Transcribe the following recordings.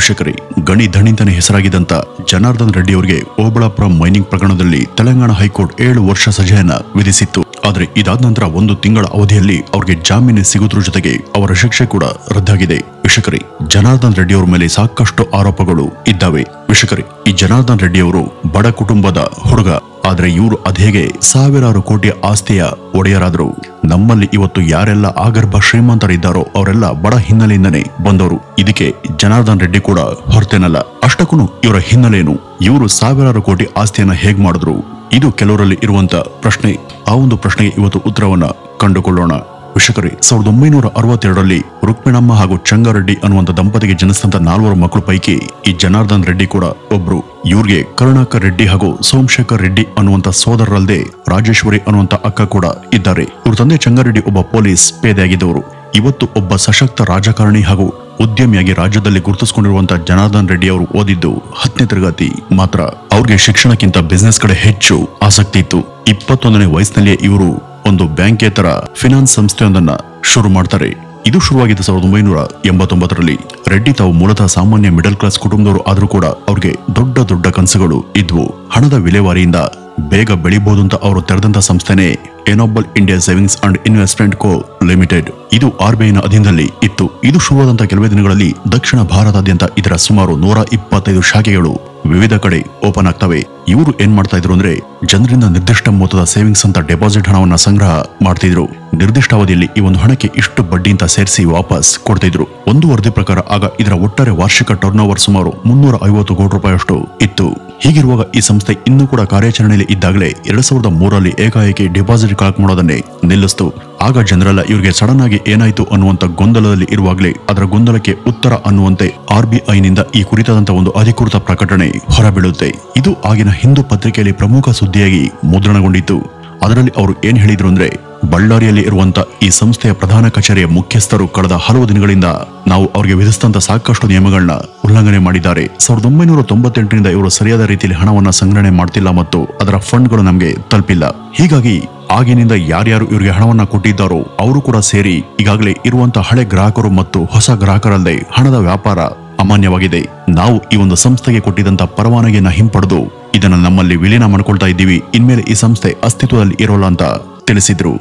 ವೀಕ್ಷಕರೇ, ಗಣಿ ಧಣಿಂತಾನೆ ಹೆಸರಾಗಿದ್ದಂತ ಜನಾರ್ದನ್ ರೆಡ್ಡಿ ಅವರಿಗೆ ಓಬಳಾಪುರ ಮೈನಿಂಗ್ ಪ್ರಕರಣದಲ್ಲಿ ತೆಲಂಗಾಣ ಹೈಕೋರ್ಟ್ 7 ವರ್ಷ ಸಜೆಯನ್ನ ವಿಧಿಸಿತ್ತು. ಆದರೆ ಇದಾದ ನಂತರ 1 ತಿಂಗಳ ಅವಧಿಯಲ್ಲಿ ಅವರಿಗೆ ಜಾಮೀನು ಸಿಗುವುದರ ಜೊತೆಗೆ ಅವರ ಶಿಕ್ಷೆ ಕೂಡ ರದ್ದಾಗಿದೆ. ವೀಕ್ಷಕರೇ, ಜನಾರ್ದನ್ ರೆಡ್ಡಿ ಅವರ ಮೇಲೆ ಸಾಕಷ್ಟು ಆರೋಪಗಳು ಇದ್ದಾವೆ. ವೀಕ್ಷಕರೇ, ಈ ಜನಾರ್ದನ್ ರೆಡ್ಡಿ ಅವರು ಬಡ ಕುಟುಂಬದ ಹುಡುಗ. ಆದ್ರೆ ಇವರು ಅದೇಗೆ ಸಾವಿರಾರು ಕೋಟಿ ಆಸ್ತಿಯ ಒಡೆಯರಾದ್ರು. ನಮ್ಮಲ್ಲಿ ಇವತ್ತು ಯಾರೆಲ್ಲ ಆಗರ್ಭ ಶ್ರೀಮಂತರಿದ್ದಾರೋ ಅವರೆಲ್ಲ ಬಡ ಹಿನ್ನೆಲೆಯಿಂದನೇ ಬಂದವರು. ಇದಕ್ಕೆ ಜನಾರ್ದನ್ ರೆಡ್ಡಿ ಕೂಡ ಹೊರತೇನಲ್ಲ. ಅಷ್ಟಕ್ಕೂ ಇವರ ಹಿನ್ನೆಲೆಯನ್ನು, ಇವರು ಸಾವಿರಾರು ಕೋಟಿ ಆಸ್ತಿಯನ್ನ ಹೇಗ್ ಮಾಡಿದ್ರು, ಇದು ಕೆಲವರಲ್ಲಿ ಇರುವಂತ ಪ್ರಶ್ನೆ. ಆ ಒಂದು ಪ್ರಶ್ನೆಗೆ ಇವತ್ತು ಉತ್ತರವನ್ನ ಕಂಡುಕೊಳ್ಳೋಣ. ವೀಕ್ಷಕರೇ, 1962ರಲ್ಲಿ ರುಕ್ಮಿಣಮ್ಮ ಹಾಗೂ ಚಂಗಾರೆಡ್ಡಿ ಅನ್ನುವಂತ ದಂಪತಿಗೆ ಜನಿಸಿದಂತ 4 ಮಕ್ಕಳ ಪೈಕಿ ಈ ಜನಾರ್ದನ್ ರೆಡ್ಡಿ ಕೂಡ ಒಬ್ರು. ಇವ್ರಿಗೆ ಕರುಣಾಕರ್ ರೆಡ್ಡಿ ಹಾಗೂ ಸೋಮಶೇಖರ್ ರೆಡ್ಡಿ ಅನ್ನುವಂತ ಸೋದರರಲ್ಲದೆ ರಾಜೇಶ್ವರಿ ಅನ್ನುವಂತ ಅಕ್ಕ ಕೂಡ ಇದ್ದಾರೆ. ಇವ್ರ ತಂದೆ ಚಂಗಾರೆಡ್ಡಿ ಒಬ್ಬ ಪೊಲೀಸ್ ಪೇದೆಯಾಗಿದ್ದವರು. ಇವತ್ತು ಒಬ್ಬ ಸಶಕ್ತ ರಾಜಕಾರಣಿ ಹಾಗೂ ಉದ್ಯಮಿಯಾಗಿ ರಾಜ್ಯದಲ್ಲಿ ಗುರುತಿಸಿಕೊಂಡಿರುವಂತಹ ಜನಾರ್ದನ್ ರೆಡ್ಡಿ ಅವರು ಓದಿದ್ದು 10ನೇ ತರಗತಿ ಮಾತ್ರ. ಅವ್ರಿಗೆ ಶಿಕ್ಷಣಕ್ಕಿಂತ ಬಿಸ್ನೆಸ್ ಕಡೆ ಹೆಚ್ಚು ಆಸಕ್ತಿ ಇತ್ತು. 21ನೇ ವಯಸ್ಸಿನಲ್ಲಿಯೇ ಇವರು ಒಂದು ಬ್ಯಾಂಕೇತರ ಫಿನಾನ್ಸ್ ಸಂಸ್ಥೆಯೊಂದನ್ನ ಶುರು ಮಾಡ್ತಾರೆ. ಇದು ಶುರುವಾಗಿದ್ದು 1989ರಲ್ಲಿ. ರೆಡ್ಡಿ ತಾವು ಮೂಲತಃ ಸಾಮಾನ್ಯ ಮಿಡಲ್ ಕ್ಲಾಸ್ ಕುಟುಂಬದವರು ಆದ್ರೂ ಕೂಡ ಅವ್ರಿಗೆ ದೊಡ್ಡ ದೊಡ್ಡ ಕನಸುಗಳು ಇದ್ವು. ಹಣದ ವಿಲೇವಾರಿಯಿಂದ ಬೇಗ ಬೆಳಿಬಹುದು ಅಂತ ಅವರು ತೆರೆದಂತ ಸಂಸ್ಥೆನೇ enable India savings and investment co limited. ಇದು RBIನ ಅಧೀನದಲ್ಲಿ ಇತ್ತು. ಇದು ಶುರುವಾದಂತ ಕೆಲವೇ ದಿನಗಳಲ್ಲಿ ದಕ್ಷಿಣ ಭಾರತಾದ್ಯಂತ ಇದರ ಸುಮಾರು 125 ಶಾಖೆಗಳು ವಿವಿಧ ಕಡೆ ಓಪನ್ ಆಗ್ತವೆ. ಇವರು ಏನ್ ಮಾಡ್ತಾ ಇದ್ರು ಅಂದ್ರೆ, ಜನರಿಂದ ನಿರ್ದಿಷ್ಟ ಮೊತ್ತದ ಸೇವಿಂಗ್ಸ್ ಅಂತ ಡೆಪಾಸಿಟ್ ಹಣವನ್ನ ಸಂಗ್ರಹ ಮಾಡ್ತಿದ್ರು. ನಿರ್ದಿಷ್ಟ ಅವಧಿಯಲ್ಲಿ ಈ ಒಂದು ಹಣಕ್ಕೆ ಇಷ್ಟು ಬಡ್ಡಿ ಅಂತ ಸೇರಿಸಿ ವಾಪಸ್ ಕೊಡ್ತಿದ್ರು. ಒಂದು ವರದಿ ಪ್ರಕಾರ ಆಗ ಇದರ ಒಟ್ಟಾರೆ ವಾರ್ಷಿಕ ಟರ್ನ್ ಓವರ್ ಸುಮಾರು 350 ಕೋಟಿ ರೂಪಾಯಿಯಷ್ಟು ಇತ್ತು. ಹೀಗಿರುವಾಗ ಈ ಸಂಸ್ಥೆ ಇನ್ನೂ ಕೂಡ ಕಾರ್ಯಾಚರಣೆಯಲ್ಲಿ ಇದ್ದಾಗಲೇ 2003ರಲ್ಲಿ ಏಕಾಏಕಿ ಡಿಪಾಸಿಟ್ ಕಲೆಕ್ಟ್ ಮಾಡೋದನ್ನೇ ನಿಲ್ಲಿಸ್ತು. ಆಗ ಜನರೆಲ್ಲ ಇವರಿಗೆ ಸಡನ್ ಆಗಿ ಏನಾಯ್ತು ಅನ್ನುವಂತ ಗೊಂದಲದಲ್ಲಿ ಇರುವಾಗಲೇ ಅದರ ಗೊಂದಲಕ್ಕೆ ಉತ್ತರ ಅನ್ನುವಂತೆ RBIನಿಂದ ಈ ಕುರಿತಾದಂತ ಒಂದು ಅಧಿಕೃತ ಪ್ರಕಟಣೆ ಹೊರಬೀಳುತ್ತೆ. ಇದು ಆಗಿನ ಹಿಂದೂ ಪತ್ರಿಕೆಯಲ್ಲಿ ಪ್ರಮುಖ ಸುದ್ದಿಯಾಗಿ ಮುದ್ರಣಗೊಂಡಿತ್ತು. ಅದರಲ್ಲಿ ಅವರು ಏನ್ ಹೇಳಿದ್ರು ಅಂದ್ರೆ, ಬಳ್ಳಾರಿಯಲ್ಲಿ ಇರುವಂತ ಈ ಸಂಸ್ಥೆಯ ಪ್ರಧಾನ ಕಚೇರಿಯ ಮುಖ್ಯಸ್ಥರು ಕಳೆದ ಹಲವು ದಿನಗಳಿಂದ ನಾವು ಅವರಿಗೆ ವಿಧಿಸಿದಂತ ಸಾಕಷ್ಟು ನಿಯಮಗಳನ್ನ ಉಲ್ಲಂಘನೆ ಮಾಡಿದ್ದಾರೆ. 1998ರಿಂದ ಇವರು ಸರಿಯಾದ ರೀತಿಯಲ್ಲಿ ಹಣವನ್ನ ಸಂಗ್ರಹಣೆ ಮಾಡ್ತಿಲ್ಲ ಮತ್ತು ಅದರ ಫಂಡ್ಗಳು ನಮಗೆ ತಲುಪಿಲ್ಲ. ಹೀಗಾಗಿ ಆಗಿನಿಂದ ಯಾರ್ಯಾರು ಇವರಿಗೆ ಹಣವನ್ನ ಕೊಟ್ಟಿದ್ದಾರೋ ಅವರು ಕೂಡ ಸೇರಿ ಈಗಾಗಲೇ ಇರುವಂತಹ ಹಳೆ ಗ್ರಾಹಕರು ಮತ್ತು ಹೊಸ ಗ್ರಾಹಕರಲ್ಲದೆ ಹಣದ ವ್ಯಾಪಾರ ಅಮಾನ್ಯವಾಗಿದೆ. ನಾವು ಈ ಒಂದು ಸಂಸ್ಥೆಗೆ ಕೊಟ್ಟಿದ್ದಂತ ಪರವಾನಗಿಯನ್ನ ಹಿಂಪಡೆದು ಇದನ್ನ ನಮ್ಮಲ್ಲಿ ವಿಲೀನ ಮಾಡ್ಕೊಳ್ತಾ ಇದ್ದೀವಿ. ಇನ್ಮೇಲೆ ಈ ಸಂಸ್ಥೆ ಅಸ್ತಿತ್ವದಲ್ಲಿ ಇರೋಲ್ಲ ಅಂತ ತಿಳಿಸಿದ್ರು.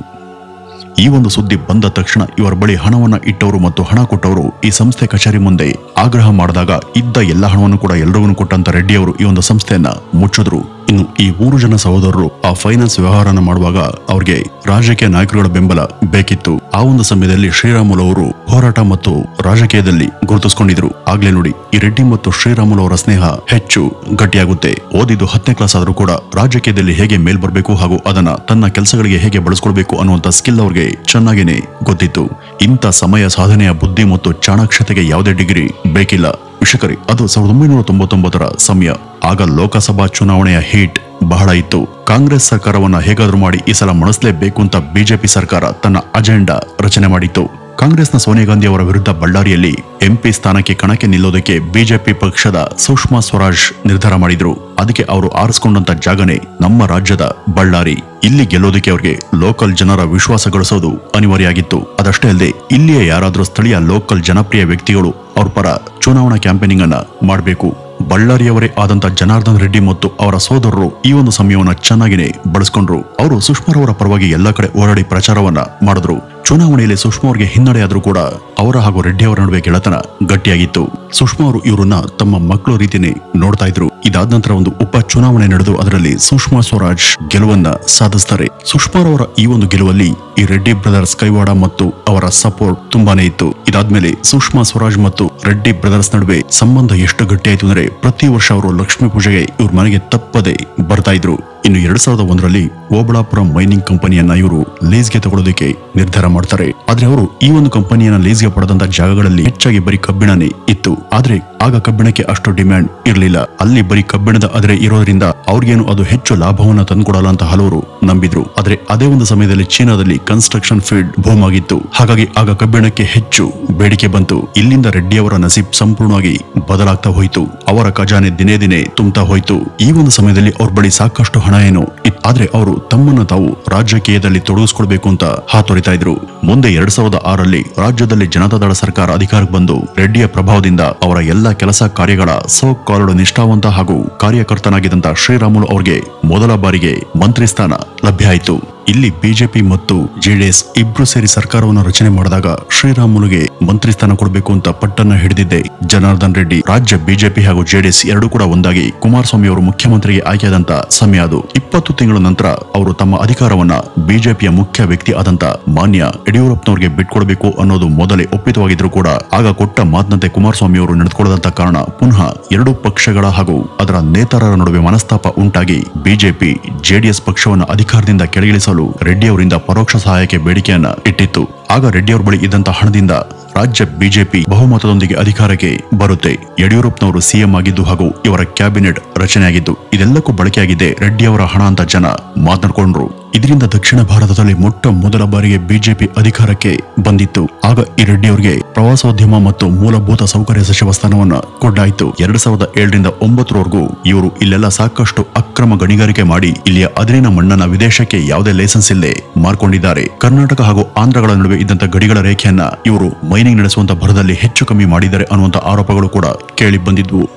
ಈ ಒಂದು ಸುದ್ದಿ ಬಂದ ತಕ್ಷಣ ಇವರ ಬಳಿ ಹಣವನ್ನ ಇಟ್ಟವರು ಮತ್ತು ಹಣ ಕೊಟ್ಟವರು ಈ ಸಂಸ್ಥೆ ಕಚೇರಿ ಮುಂದೆ ಆಗ್ರಹ ಮಾಡಿದಾಗ ಇದ್ದ ಎಲ್ಲ ಹಣವನ್ನು ಕೂಡ ಎಲ್ಲರಿಗೂ ಕೊಟ್ಟಂತ ರೆಡ್ಡಿ ಅವರು ಈ ಒಂದು ಸಂಸ್ಥೆಯನ್ನ ಮುಚ್ಚಿದ್ರು. ಇನ್ನು ಈ 3 ಜನ ಸಹೋದರರು ಆ ಫೈನಾನ್ಸ್ ವ್ಯವಹಾರನ ಮಾಡುವಾಗ ಅವ್ರಿಗೆ ರಾಜಕೀಯ ನಾಯಕರುಗಳ ಬೆಂಬಲ ಬೇಕಿತ್ತು. ಆ ಒಂದು ಸಮಯದಲ್ಲಿ ಶ್ರೀರಾಮುಲು ಅವರು ಹೋರಾಟ ಮತ್ತು ರಾಜಕೀಯದಲ್ಲಿ ಗುರುತಿಸಿಕೊಂಡಿದ್ರು. ಆಗ್ಲೇ ನೋಡಿ, ಈ ರೆಡ್ಡಿ ಮತ್ತು ಶ್ರೀರಾಮುಲು ಅವರ ಸ್ನೇಹ ಹೆಚ್ಚು ಗಟ್ಟಿಯಾಗುತ್ತೆ. ಓದಿದ್ದು 10ನೇ ಕ್ಲಾಸ್ ಆದ್ರೂ ಕೂಡ ರಾಜಕೀಯದಲ್ಲಿ ಹೇಗೆ ಮೇಲ್ ಬರಬೇಕು ಹಾಗೂ ಅದನ್ನ ತನ್ನ ಕೆಲಸಗಳಿಗೆ ಹೇಗೆ ಬಳಸ್ಕೊಳ್ಬೇಕು ಅನ್ನುವಂತ ಸ್ಕಿಲ್ ಅವ್ರಿಗೆ ಚೆನ್ನಾಗೇನೆ ಗೊತ್ತಿತ್ತು. ಇಂಥ ಸಮಯ ಸಾಧನೆಯ ಬುದ್ಧಿ ಮತ್ತು ಚಾಣಾಕ್ಷತೆಗೆ ಯಾವುದೇ ಡಿಗ್ರಿ ಬೇಕಿಲ್ಲ. ವೀಕ್ಷಕರೇ, ಅದು 1999ರ ಸಮಯ. ಆಗ ಲೋಕಸಭಾ ಚುನಾವಣೆಯ ಹೀಟ್ ಬಹಳ ಇತ್ತು. ಕಾಂಗ್ರೆಸ್ ಸರ್ಕಾರವನ್ನ ಹೇಗಾದ್ರೂ ಮಾಡಿ ಈ ಸಲ ಮಣಿಸಲೇಬೇಕು ಅಂತ ಬಿಜೆಪಿ ಸರ್ಕಾರ ತನ್ನ ಅಜೆಂಡಾ ರಚನೆ ಮಾಡಿತ್ತು. ಕಾಂಗ್ರೆಸ್ನ ಸೋನಿಯಾ ಗಾಂಧಿ ಅವರ ವಿರುದ್ಧ ಬಳ್ಳಾರಿಯಲ್ಲಿ MP ಸ್ಥಾನಕ್ಕೆ ಕಣಕ್ಕೆ ನಿಲ್ಲೋದಕ್ಕೆ ಬಿಜೆಪಿ ಪಕ್ಷದ ಸುಷ್ಮಾ ಸ್ವರಾಜ್ ನಿರ್ಧಾರ ಮಾಡಿದ್ರು. ಅದಕ್ಕೆ ಅವರು ಆರಿಸಿಕೊಂಡಂತ ಜಾಗನೇ ನಮ್ಮ ರಾಜ್ಯದ ಬಳ್ಳಾರಿ. ಇಲ್ಲಿ ಗೆಲ್ಲೋದಕ್ಕೆ ಅವ್ರಿಗೆ ಲೋಕಲ್ ಜನರ ವಿಶ್ವಾಸ ಗಳಿಸೋದು ಅನಿವಾರ್ಯ ಆಗಿತ್ತು. ಅದಷ್ಟೇ ಅಲ್ಲದೆ ಇಲ್ಲಿಯೇ ಯಾರಾದ್ರೂ ಸ್ಥಳೀಯ ಲೋಕಲ್ ಜನಪ್ರಿಯ ವ್ಯಕ್ತಿಗಳು ಅವ್ರ ಪರ ಚುನಾವಣಾ ಕ್ಯಾಂಪೇನಿಂಗ್ ಅನ್ನ ಮಾಡಬೇಕು. ಬಳ್ಳಾರಿಯವರೇ ಆದಂತ ಜನಾರ್ದನ್ ರೆಡ್ಡಿ ಮತ್ತು ಅವರ ಸೋದರರು ಈ ಒಂದು ಸಮಯವನ್ನ ಚೆನ್ನಾಗಿನೇ ಬಳಸ್ಕೊಂಡ್ರು. ಅವರು ಸುಷ್ಮಾರವರ ಪರವಾಗಿ ಎಲ್ಲಾ ಕಡೆ ಓಡಾಡಿ ಪ್ರಚಾರವನ್ನ ಮಾಡಿದ್ರು. ಚುನಾವಣೆಯಲ್ಲಿ ಸುಷ್ಮಾ ಅವರಿಗೆ ಹಿನ್ನಡೆ ಆದ್ರೂ ಕೂಡ ಅವರ ಹಾಗೂ ರೆಡ್ಡಿ ಅವರ ನಡುವೆ ಗೆಳೆತನ ಗಟ್ಟಿಯಾಗಿತ್ತು. ಸುಷ್ಮಾ ಅವರು ಇವರನ್ನ ತಮ್ಮ ಮಕ್ಕಳು ರೀತಿನೇ ನೋಡ್ತಾ ಇದ್ರು. ಇದಾದ ನಂತರ ಒಂದು ಉಪ ಚುನಾವಣೆ ನಡೆದು ಅದರಲ್ಲಿ ಸುಷ್ಮಾ ಸ್ವರಾಜ್ ಗೆಲುವನ್ನ ಸಾಧಿಸ್ತಾರೆ. ಸುಷ್ಮಾರವರ ಈ ಒಂದು ಗೆಲುವಲ್ಲಿ ಈ ರೆಡ್ಡಿ ಬ್ರದರ್ಸ್ ಕೈವಾಡ ಮತ್ತು ಅವರ ಸಪೋರ್ಟ್ ತುಂಬಾನೇ ಇತ್ತು. ಇದಾದ್ಮೇಲೆ ಸುಷ್ಮಾ ಸ್ವರಾಜ್ ಮತ್ತು ರೆಡ್ಡಿ ಬ್ರದರ್ಸ್ ನಡುವೆ ಸಂಬಂಧ ಎಷ್ಟು ಗಟ್ಟಿಯಾಯ್ತು ಅಂದ್ರೆ, ಪ್ರತಿ ವರ್ಷ ಅವರು ಲಕ್ಷ್ಮೀ ಪೂಜೆಗೆ ಇವ್ರ ಮನೆಗೆ ತಪ್ಪದೆ ಬರ್ತಾ ಇದ್ರು. ಇನ್ನು 2001ರಲ್ಲಿ ಓಬಳಾಪುರ ಮೈನಿಂಗ್ ಕಂಪನಿಯನ್ನ ಇವರು ಲೀಸ್ಗೆ ತಗೊಳ್ಳೋದಕ್ಕೆ ನಿರ್ಧಾರ ಮಾಡ್ತಾರೆ. ಆದ್ರೆ ಅವರು ಈ ಒಂದು ಕಂಪನಿಯನ್ನ ಲೀಸ್ಗೆ ಪಡೆದಂತ ಜಾಗಗಳಲ್ಲಿ ಹೆಚ್ಚಾಗಿ ಬರೀ ಕಬ್ಬಿಣನೇ ಇತ್ತು. ಆದ್ರೆ ಆಗ ಕಬ್ಬಿಣಕ್ಕೆ ಅಷ್ಟು ಡಿಮ್ಯಾಂಡ್ ಇರಲಿಲ್ಲ. ಅಲ್ಲಿ ಬರೀ ಕಬ್ಬಿಣದ ಅದ್ರೆ ಇರೋದ್ರಿಂದ ಅವ್ರಿಗೇನು ಅದು ಹೆಚ್ಚು ಲಾಭವನ್ನ ತಂದ್ಕೊಡಲ್ಲ ಅಂತ ಹಲವರು ನಂಬಿದ್ರು. ಆದ್ರೆ ಅದೇ ಒಂದು ಸಮಯದಲ್ಲಿ ಚೀನಾದಲ್ಲಿ ಕನ್ಸ್ಟ್ರಕ್ಷನ್ ಫೀಲ್ಡ್ ಬೂಮ್ ಆಗಿತ್ತು. ಹಾಗಾಗಿ ಆಗ ಕಬ್ಬಿಣಕ್ಕೆ ಹೆಚ್ಚು ಬೇಡಿಕೆ ಬಂತು. ಇಲ್ಲಿಂದ ರೆಡ್ಡಿ ಅವರ ನಸೀಬ್ ಸಂಪೂರ್ಣವಾಗಿ ಬದಲಾಗ್ತಾ ಹೋಯಿತು. ಅವರ ಖಜಾನೆ ದಿನೇ ದಿನೇ ತುಂಬುತ್ತಾ ಹೋಯಿತು. ಈ ಒಂದು ಸಮಯದಲ್ಲಿ ಅವ್ರ ಬಳಿ ಸಾಕಷ್ಟು ಹಣ ಏನು ಆದ್ರೆ ಅವರು ತಮ್ಮನ್ನ ತಾವು ರಾಜಕೀಯದಲ್ಲಿ ತೊಡಗಿಸ್ಕೊಳ್ಬೇಕು ಅಂತ ಹಾತೊರಿತಾ ಇದ್ರು. ಮುಂದೆ 2006ರಲ್ಲಿ ರಾಜ್ಯದಲ್ಲಿ ಜನತಾದಳ ಸರ್ಕಾರ ಅಧಿಕಾರಕ್ಕೆ ಬಂದು ರೆಡ್ಡಿಯ ಪ್ರಭಾವದಿಂದ ಅವರ ಎಲ್ಲಾ ಕೆಲಸ ಕಾರ್ಯಗಳ ಸೋ ಕಾಲ್ಡ್ ನಿಷ್ಠಾವಂತ ಹಾಗೂ ಕಾರ್ಯಕರ್ತನಾಗಿದ್ದಂತ ಶ್ರೀರಾಮುಲು ಅವರಿಗೆ ಮೊದಲ ಬಾರಿಗೆ ಮಂತ್ರಿ ಸ್ಥಾನ ಲಭ್ಯ ಆಯಿತು. ಇಲ್ಲಿ ಬಿಜೆಪಿ ಮತ್ತು ಜೆಡಿಎಸ್ ಇಬ್ರು ಸೇರಿ ಸರ್ಕಾರವನ್ನು ರಚನೆ ಮಾಡಿದಾಗ ಶ್ರೀರಾಮುಲುಗೆ ಮಂತ್ರಿ ಸ್ಥಾನ ಕೊಡಬೇಕು ಅಂತ ಪಟ್ಟನ್ನ ಹಿಡಿದಿದ್ದೆ ಜನಾರ್ದನ್ ರೆಡ್ಡಿ. ರಾಜ್ಯ ಬಿಜೆಪಿ ಹಾಗೂ ಜೆಡಿಎಸ್ ಎರಡೂ ಕೂಡ ಒಂದಾಗಿ ಕುಮಾರಸ್ವಾಮಿ ಅವರು ಮುಖ್ಯಮಂತ್ರಿಗೆ ಆಯ್ಕೆಯಾದಂತ ಸಮಯ ಅದು. 20 ತಿಂಗಳ ನಂತರ ಅವರು ತಮ್ಮ ಅಧಿಕಾರವನ್ನ ಬಿಜೆಪಿಯ ಮುಖ್ಯ ವ್ಯಕ್ತಿ ಆದಂತ ಮಾನ್ಯ ಯಡಿಯೂರಪ್ಪನವರಿಗೆ ಬಿಟ್ಕೊಡ್ಬೇಕು ಅನ್ನೋದು ಮೊದಲೇ ಒಪ್ಪಿತವಾಗಿದ್ರು ಕೂಡ ಆಗ ಕೊಟ್ಟ ಮಾತಿನಂತೆ ಕುಮಾರಸ್ವಾಮಿ ಅವರು ನಡೆದುಕೊಳ್ಳದಂತ ಕಾರಣ ಪುನಃ ಎರಡೂ ಪಕ್ಷಗಳ ಹಾಗೂ ಅದರ ನೇತಾರರ ನಡುವೆ ಮನಸ್ತಾಪ ಉಂಟಾಗಿ ಬಿಜೆಪಿ ಜೆಡಿಎಸ್ ಪಕ್ಷವನ್ನು ಅಧಿಕಾರದಿಂದ ಕೆಳಗಿಳಿಸಲು ರೆಡ್ಡಿ ಅವರಿಂದ ಪರೋಕ್ಷ ಸಹಾಯಕ್ಕೆ ಬೇಡಿಕೆಯನ್ನ ಇಟ್ಟಿತ್ತು. ಆಗ ರೆಡ್ಡಿ ಅವರ ಬಳಿ ಇದ್ದಂತ ಹಣದಿಂದ ರಾಜ್ಯ ಬಿಜೆಪಿ ಬಹುಮತದೊಂದಿಗೆ ಅಧಿಕಾರಕ್ಕೆ ಬರುತ್ತೆ. ಯಡಿಯೂರಪ್ಪನವರು ಸಿಎಂ ಆಗಿದ್ದು ಹಾಗೂ ಇವರ ಕ್ಯಾಬಿನೆಟ್ ರಚನೆಯಾಗಿದ್ದು ಇದೆಲ್ಲಕ್ಕೂ ಬಳಕೆಯಾಗಿದೆ ರೆಡ್ಡಿ ಅವರ ಹಣ ಅಂತ ಜನ ಮಾತನಾಡಿಕೊಂಡ್ರು. ಇದರಿಂದ ದಕ್ಷಿಣ ಭಾರತದಲ್ಲಿ ಮೊಟ್ಟ ಮೊದಲ ಬಾರಿಗೆ ಬಿಜೆಪಿ ಅಧಿಕಾರಕ್ಕೆ ಬಂದಿತ್ತು. ಆಗ ಈ ರೆಡ್ಡಿ ಅವರಿಗೆ ಪ್ರವಾಸೋದ್ಯಮ ಮತ್ತು ಮೂಲಭೂತ ಸೌಕರ್ಯ ಸಚಿವ ಸ್ಥಾನವನ್ನ ಕೊಡಲಾಯಿತು. 2007ರಿಂದ 2009 ಇವರು ಇಲ್ಲೆಲ್ಲ ಸಾಕಷ್ಟು ಅಕ್ರಮ ಗಣಿಗಾರಿಕೆ ಮಾಡಿ ಇಲ್ಲಿಯ ಅದಿರಿನ ಮಣ್ಣನ್ನ ವಿದೇಶಕ್ಕೆ ಯಾವುದೇ ಲೈಸೆನ್ಸ್ ಇಲ್ಲದೆ ಮಾರ್ಕೊಂಡಿದ್ದಾರೆ. ಕರ್ನಾಟಕ ಹಾಗೂ ಆಂಧ್ರಗಳ ನಡುವೆ ಇದ್ದಂತ ಗಡಿಗಳ ರೇಖೆಯನ್ನ ಇವರು ಮೈನಿಂಗ್ ನಡೆಸುವಂತ ಭರದಲ್ಲಿ ಹೆಚ್ಚು ಕಮ್ಮಿ ಮಾಡಿದ್ದಾರೆ ಅನ್ನುವಂತ ಆರೋಪಗಳು ಕೂಡ ಕೇಳಿ ಬಂದಿದ್ವು.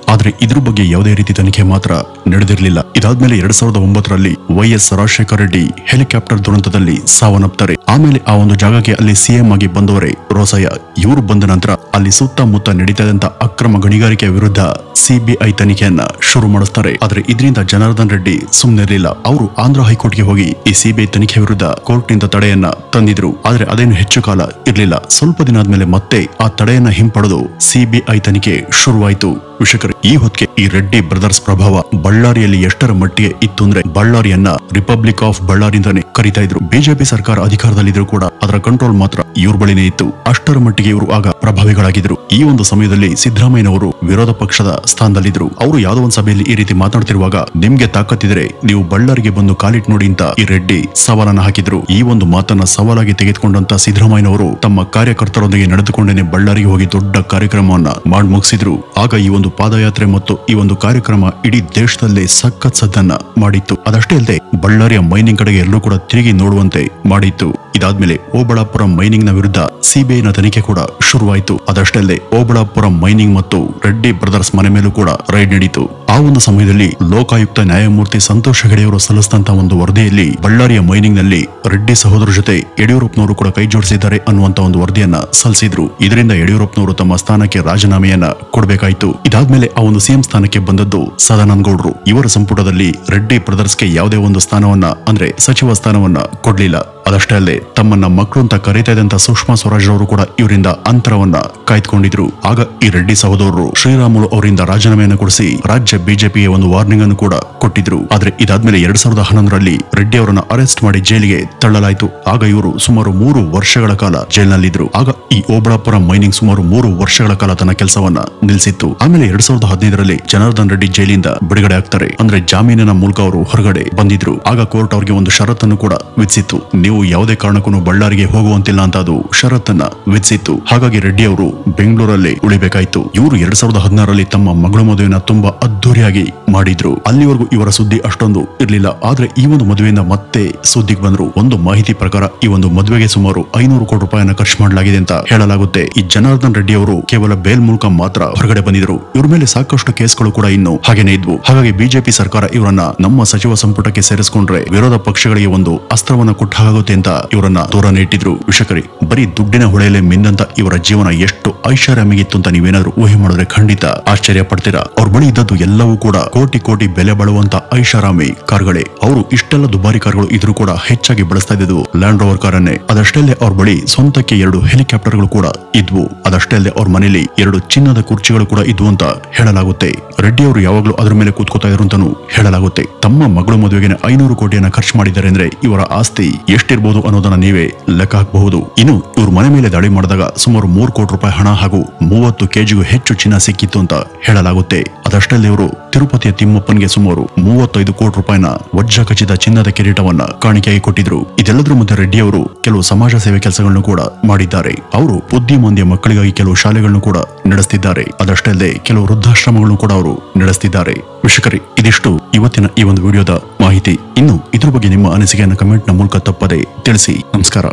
ಆದ್ರೆ ಇದ್ರ ಬಗ್ಗೆ ಯಾವುದೇ ರೀತಿ ತನಿಖೆ ಮಾತ್ರ ನಡೆದಿರಲಿಲ್ಲ. ಇದಾದ್ಮೇಲೆ 2009ರಲ್ಲಿ ವೈಎಸ್ ರಾಜಶೇಖರ ರೆಡ್ಡಿ ಹೆಲಿಕಾಪ್ಟರ್ ದುರಂತದಲ್ಲಿ ಸಾವನ್ನಪ್ತಾರೆ. ಆಮೇಲೆ ಆ ಒಂದು ಜಾಗಕ್ಕೆ ಅಲ್ಲಿ ಸಿಎಂ ಆಗಿ ಬಂದವರೇ ರೋಸಯ್ಯ. ಇವರು ಬಂದ ನಂತರ ಅಲ್ಲಿ ಸುತ್ತಮುತ್ತ ನಡೀತಾ ಇದ್ದಂತ ಅಕ್ರಮ ಗಣಿಗಾರಿಕೆಯ ವಿರುದ್ಧ ಸಿಬಿಐ ತನಿಖೆಯನ್ನ ಶುರು ಮಾಡಿಸ್ತಾರೆ. ಆದ್ರೆ ಇದರಿಂದ ಜನಾರ್ದನ್ ರೆಡ್ಡಿ ಸುಮ್ಮನಿರಲಿಲ್ಲ. ಅವರು ಆಂಧ್ರ ಹೈಕೋರ್ಟ್ಗೆ ಹೋಗಿ ಈ ಸಿಬಿಐ ತನಿಖೆ ವಿರುದ್ಧ ಕೋರ್ಟ್ ನಿಂದ ತಡೆಯನ್ನ ತಂದಿದ್ರು. ಆದ್ರೆ ಅದೇನು ಹೆಚ್ಚು ಕಾಲ ಇರಲಿಲ್ಲ. ಸ್ವಲ್ಪ ದಿನ ಆದ್ಮೇಲೆ ಮತ್ತೆ ಆ ತಡೆಯನ್ನ ಹಿಂಪಡೆದು ಸಿಬಿಐ ತನಿಖೆ ಶುರುವಾಯಿತು. ವೀಕ್ಷಕರೇ, ಈ ಹೊತ್ತಿಗೆ ಈ ರೆಡ್ಡಿ ಬ್ರದರ್ಸ್ ಪ್ರಭಾವ ಬಳ್ಳಾರಿಯಲ್ಲಿ ಎಷ್ಟರ ಮಟ್ಟಿಗೆ ಇತ್ತು ಅಂದ್ರೆ ಬಳ್ಳಾರಿಯನ್ನ ರಿಪಬ್ಲಿಕ್ ಆಫ್ ಬಳ್ಳಾರಿ ಅಂತಾನೆ ಕರೀತಾ ಇದ್ರು. ಬಿಜೆಪಿ ಸರ್ಕಾರ ಅಧಿಕಾರದಲ್ಲಿದ್ರು ಕೂಡ ಅದರ ಕಂಟ್ರೋಲ್ ಮಾತ್ರ ಇವ್ರ ಬಳಿನೇ ಇತ್ತು. ಅಷ್ಟರ ಮಟ್ಟಿಗೆ ಇವರು ಆಗ ಪ್ರಭಾವಿಗಳಾಗಿದ್ರು. ಈ ಒಂದು ಸಮಯದಲ್ಲಿ ಸಿದ್ದರಾಮಯ್ಯನವರು ವಿರೋಧ ಪಕ್ಷದ ಸ್ಥಾನದಲ್ಲಿದ್ರು. ಅವರು ಯಾವುದೋ ಒಂದು ಸಭೆಯಲ್ಲಿ ಈ ರೀತಿ ಮಾತನಾಡ್ತಿರುವಾಗ ನಿಮ್ಗೆ ತಾಕತ್ತಿದ್ರೆ ನೀವು ಬಳ್ಳಾರಿಗೆ ಬಂದು ಕಾಲಿಟ್ ನೋಡಿ ಅಂತ ಈ ರೆಡ್ಡಿ ಸವಾಲನ್ನ ಹಾಕಿದ್ರು. ಈ ಒಂದು ಮಾತನ್ನ ಸವಾಲಾಗಿ ತೆಗೆದುಕೊಂಡಂತ ಸಿದ್ದರಾಮಯ್ಯನವರು ತಮ್ಮ ಕಾರ್ಯಕರ್ತರೊಂದಿಗೆ ನಡೆದುಕೊಂಡೇನೆ ಬಳ್ಳಾರಿಗೆ ಹೋಗಿ ದೊಡ್ಡ ಕಾರ್ಯಕ್ರಮವನ್ನ ಮಾಡಿ ಮುಗಿಸಿದ್ರು. ಆಗ ಈ ಒಂದು ಪಾದಯಾತ್ರೆ ಮತ್ತು ಈ ಒಂದು ಕಾರ್ಯಕ್ರಮ ಇಡೀ ದೇಶದಲ್ಲೇ ಸಖತ್ ಸದ್ದನ್ನ ಮಾಡಿತ್ತು. ಅದಷ್ಟೇ ಅಲ್ಲದೆ ಬಳ್ಳಾರಿಯ ಮೈನಿಂಗ್ ಕಡೆಗೆ ಎಲ್ಲರೂ ಕೂಡ ತಿರುಗಿ ನೋಡುವಂತೆ ಮಾಡಿತ್ತು. ಇದಾದ್ಮೇಲೆ ಓಬಳಾಪುರ ಮೈನಿಂಗ್ ನ ವಿರುದ್ಧ ಸಿಬಿಐನ ತನಿಖೆ ಕೂಡ ಶುರುವಾಯಿತು. ಅದಷ್ಟೇ ಅಲ್ಲದೆ ಓಬಳಾಪುರ ಮೈನಿಂಗ್ ಮತ್ತು ರೆಡ್ಡಿ ಬ್ರದರ್ಸ್ ಮನೆ ಮೇಲೂ ಕೂಡ ರೈಡ್ ನಡೀತು. ಆ ಒಂದು ಸಮಯದಲ್ಲಿ ಲೋಕಾಯುಕ್ತ ನ್ಯಾಯಮೂರ್ತಿ ಸಂತೋಷ್ ಹೆಗಡೆ ಅವರು ಸಲ್ಲಿಸಿದಂತ ಒಂದು ವರದಿಯಲ್ಲಿ ಬಳ್ಳಾರಿಯ ಮೈನಿಂಗ್ ನಲ್ಲಿ ರೆಡ್ಡಿ ಸಹೋದರ ಜೊತೆ ಯಡಿಯೂರಪ್ಪನವರು ಕೂಡ ಕೈ ಜೋಡಿಸಿದ್ದಾರೆ ಅನ್ನುವಂತ ಒಂದು ವರದಿಯನ್ನ ಸಲ್ಲಿಸಿದ್ರು. ಇದರಿಂದ ಯಡಿಯೂರಪ್ಪನವರು ತಮ್ಮ ಸ್ಥಾನಕ್ಕೆ ರಾಜೀನಾಮೆಯನ್ನ ಕೊಡಬೇಕಾಯಿತು. ಇದಾದ್ಮೇಲೆ ಆ ಒಂದು ಸಿಎಂ ಸ್ಥಾನಕ್ಕೆ ಬಂದದ್ದು ಸದಾನಂದ ಗೌಡರು. ಇವರ ಸಂಪುಟದಲ್ಲಿ ರೆಡ್ಡಿ ಬ್ರದರ್ಸ್ಗೆ ಯಾವುದೇ ಒಂದು ಸ್ಥಾನವನ್ನ ಅಂದ್ರೆ ಸಚಿವ ಸ್ಥಾನವನ್ನ ಕೊಡ್ಲಿಲ್ಲ. ಅದಷ್ಟೇ ಅಲ್ಲದೆ ತಮ್ಮನ್ನ ಮಕ್ಕಳು ಅಂತ ಕರೀತಾ ಇದ್ದಂತ ಸುಷ್ಮಾ ಸ್ವರಾಜ್ ಅವರು ಕೂಡ ಇವರಿಂದ ಅಂತರವನ್ನ ಕಾಯ್ದುಕೊಂಡಿದ್ರು. ಆಗ ಈ ರೆಡ್ಡಿ ಸಹೋದರರು ಶ್ರೀರಾಮುಲು ಅವರಿಂದ ರಾಜೀನಾಮೆಯನ್ನು ಕೊಡಿಸಿ ರಾಜ್ಯ ಬಿಜೆಪಿಗೆ ಒಂದು ವಾರ್ನಿಂಗ್ ಅನ್ನು ಕೂಡ ಕೊಟ್ಟಿದ್ರು. ಆದ್ರೆ ಇದಾದ್ಮೇಲೆ 2011ರಲ್ಲಿ ರೆಡ್ಡಿ ಅವರನ್ನ ಅರೆಸ್ಟ್ ಮಾಡಿ ಜೈಲಿಗೆ ತಳ್ಳಲಾಯಿತು. ಆಗ ಇವರು ಸುಮಾರು 3 ವರ್ಷಗಳ ಕಾಲ ಜೈಲಿನಲ್ಲಿದ್ರು. ಆಗ ಈ ಓಬಳಾಪುರ ಮೈನಿಂಗ್ ಸುಮಾರು 3 ವರ್ಷಗಳ ಕಾಲ ತನ್ನ ಕೆಲಸವನ್ನ ನಿಲ್ಲಿಸಿತ್ತು. ಆಮೇಲೆ 2015ರಲ್ಲಿ ಜನಾರ್ದನ್ ರೆಡ್ಡಿ ಜೈಲಿಂದ ಬಿಡುಗಡೆ ಆಗ್ತಾರೆ. ಅಂದ್ರೆ ಜಾಮೀನಿನ ಮೂಲಕ ಅವರು ಹೊರಗಡೆ ಬಂದಿದ್ರು. ಆಗ ಕೋರ್ಟ್ ಅವರಿಗೆ ಒಂದು ಷರತ್ತನ್ನು ಕೂಡ ವಿಧಿಸಿತ್ತು. ನೀವು ಯಾವುದೇ ಕಾರಣಕ್ಕೂ ಬಳ್ಳಾರಿಗೆ ಹೋಗುವಂತಿಲ್ಲ ಅಂತ ಅದು ಷರತ್ತನ್ನ ವಿಧಿಸಿತ್ತು. ಹಾಗಾಗಿ ರೆಡ್ಡಿ ಅವರು ಬೆಂಗಳೂರಲ್ಲಿ ಉಳಿಬೇಕಾಯ್ತು. ಇವರು 2016ರಲ್ಲಿ ತಮ್ಮ ಮಗಳ ಮದುವೆನ ತುಂಬಾ ಅದ್ದೂರಿಯಾಗಿ ಮಾಡಿದ್ರು. ಅಲ್ಲಿವರೆಗೂ ಇವರ ಸುದ್ದಿ ಅಷ್ಟೊಂದು ಇರ್ಲಿಲ್ಲ. ಆದ್ರೆ ಈ ಒಂದು ಮದುವೆಯಿಂದ ಮತ್ತೆ ಸುದ್ದಿಗೆ ಬಂದ್ರು. ಒಂದು ಮಾಹಿತಿ ಪ್ರಕಾರ ಈ ಒಂದು ಮದುವೆಗೆ ಸುಮಾರು 500 ಕೋಟಿ ರೂಪಾಯಿನ ಖರ್ಚು ಮಾಡಲಾಗಿದೆ ಅಂತ ಹೇಳಲಾಗುತ್ತೆ. ಈ ಜನಾರ್ದನ್ ರೆಡ್ಡಿ ಅವರು ಕೇವಲ ಬೇಲ್ ಮೂಲಕ ಮಾತ್ರ ಹೊರಗಡೆ ಬಂದಿದ್ರು. ಇವ್ರ ಮೇಲೆ ಸಾಕಷ್ಟು ಕೇಸ್ಗಳು ಕೂಡ ಇನ್ನು ಹಾಗೇನೆ ಇದ್ವು. ಹಾಗಾಗಿ ಬಿಜೆಪಿ ಸರ್ಕಾರ ಇವರನ್ನ ನಮ್ಮ ಸಚಿವ ಸಂಪುಟಕ್ಕೆ ಸೇರಿಸಿಕೊಂಡ್ರೆ ವಿರೋಧ ಪಕ್ಷಗಳಿಗೆ ಒಂದು ಅಸ್ತ್ರವನ್ನ ಕೊಟ್ಟಾಗುತ್ತೆ ಅಂತ ಇವರನ್ನ ದೂರನೇ ಇಟ್ಟಿದ್ರು. ವೀಕ್ಷಕರೇ, ಬರೀ ದುಡ್ಡಿನ ಹೊಳೆಯಲ್ಲೇ ಮಿಂದಂತ ಇವರ ಜೀವನ ಎಷ್ಟು ಐಷಾರಾಮಿಗಿತ್ತು ಅಂತ ನೀವೇನಾದ್ರೂ ಊಹೆ ಮಾಡಿದ್ರೆ ಖಂಡಿತ ಆಶ್ಚರ್ಯ ಪಡ್ತೀರಾ. ಅವ್ರ ಬಳಿ ಇದ್ದದ್ದು ಎಲ್ಲವೂ ಕೂಡ ಕೋಟಿ ಕೋಟಿ ಬೆಲೆ ಬಾಳುವಂತ ಐಷಾರಾಮಿ ಕಾರ್ಗಳೇ. ಅವರು ಇಷ್ಟೆಲ್ಲ ದುಬಾರಿ ಕಾರ್ಗಳು ಇದ್ರೂ ಕೂಡ ಹೆಚ್ಚಾಗಿ ಬಳಸ್ತಾ ಇದ್ದು ಲ್ಯಾಂಡ್ ರೋವರ್ ಕಾರನ್ನೇ. ಅದಷ್ಟೇ ಅಲ್ಲದೆ ಅವ್ರ ಬಳಿ ಸ್ವಂತಕ್ಕೆ 2 ಹೆಲಿಕಾಪ್ಟರ್ಗಳು ಕೂಡ ಇದ್ವು. ಅದಷ್ಟೇ ಅಲ್ಲದೆ ಅವ್ರ ಮನೆಯಲ್ಲಿ 2 ಚಿನ್ನದ ಕುರ್ಚಿಗಳು ಕೂಡ ಇದ್ವು ಅಂತ ಹೇಳಲಾಗುತ್ತೆ. ರೆಡ್ಡಿ ಅವರು ಯಾವಾಗ್ಲೂ ಅದ್ರ ಮೇಲೆ ಕೂತ್ಕೋತಾ ಇದ್ರು ಅಂತಾನೂ ಹೇಳಲಾಗುತ್ತೆ. ತಮ್ಮ ಮಗಳ ಮದುವೆಗೆ 500 ಕೋಟಿಯನ್ನ ಖರ್ಚು ಮಾಡಿದ್ದಾರೆ ಅಂದ್ರೆ ಇವರ ಆಸ್ತಿ ಎಷ್ಟಿರ್ಬೋದು ಅನ್ನೋದನ್ನ ನೀವೇ ಲೆಕ್ಕ ಹಾಕಬಹುದು. ಇನ್ನು ಇವ್ರ ಮನೆ ಮೇಲೆ ದಾಳಿ ಮಾಡಿದಾಗ ಸುಮಾರು 3 ಕೋಟಿ ರೂಪಾಯಿ ಹಣ ಹಾಗೂ 30 ಕೆಜಿಗೂ ಹೆಚ್ಚು ಚಿನ್ನ ಸಿಕ್ಕಿತ್ತು ಅಂತ ಹೇಳಲಾಗುತ್ತೆ. ಅದಷ್ಟಲ್ಲದೆ ಇವರು ತಿರುಪತಿಯ ತಿಮ್ಮಪ್ಪನಿಗೆ ಸುಮಾರು 35 ಕೋಟಿ ರೂಪಾಯಿನ ವಜ್ರ ಖಚಿತ ಚಿನ್ನದ ಕಿರೀಟವನ್ನ ಕಾಣಿಕೆಯಾಗಿ ಕೊಟ್ಟಿದ್ರು. ಇದೆಲ್ಲದರ ಮಧ್ಯೆ ರೆಡ್ಡಿ ಅವರು ಕೆಲವು ಸಮಾಜ ಸೇವೆ ಕೆಲಸಗಳನ್ನು ಕೂಡ ಮಾಡಿದ್ದಾರೆ. ಅವರು ಬುದ್ಧಿಮಾಂದ್ಯ ಮಕ್ಕಳಿಗಾಗಿ ಕೆಲವು ಶಾಲೆಗಳನ್ನು ಕೂಡ ನಡೆಸ್ತಿದ್ದಾರೆ. ಅದಷ್ಟೇ ಅಲ್ಲದೆ ಕೆಲವು ವೃದ್ಧಾಶ್ರಮಗಳನ್ನು ಕೂಡ ಅವರು ನಡೆಸ್ತಿದ್ದಾರೆ. ವೀಕ್ಷಕರೇ, ಇದಿಷ್ಟು ಇವತ್ತಿನ ಈ ಒಂದು ವಿಡಿಯೋದ ಮಾಹಿತಿ. ಇನ್ನು ಇದ್ರ ಬಗ್ಗೆ ನಿಮ್ಮ ಅನಿಸಿಕೆಯನ್ನು ಕಮೆಂಟ್ ನ ಮೂಲಕ ತಪ್ಪದೆ ತಿಳಿಸಿ. ನಮಸ್ಕಾರ.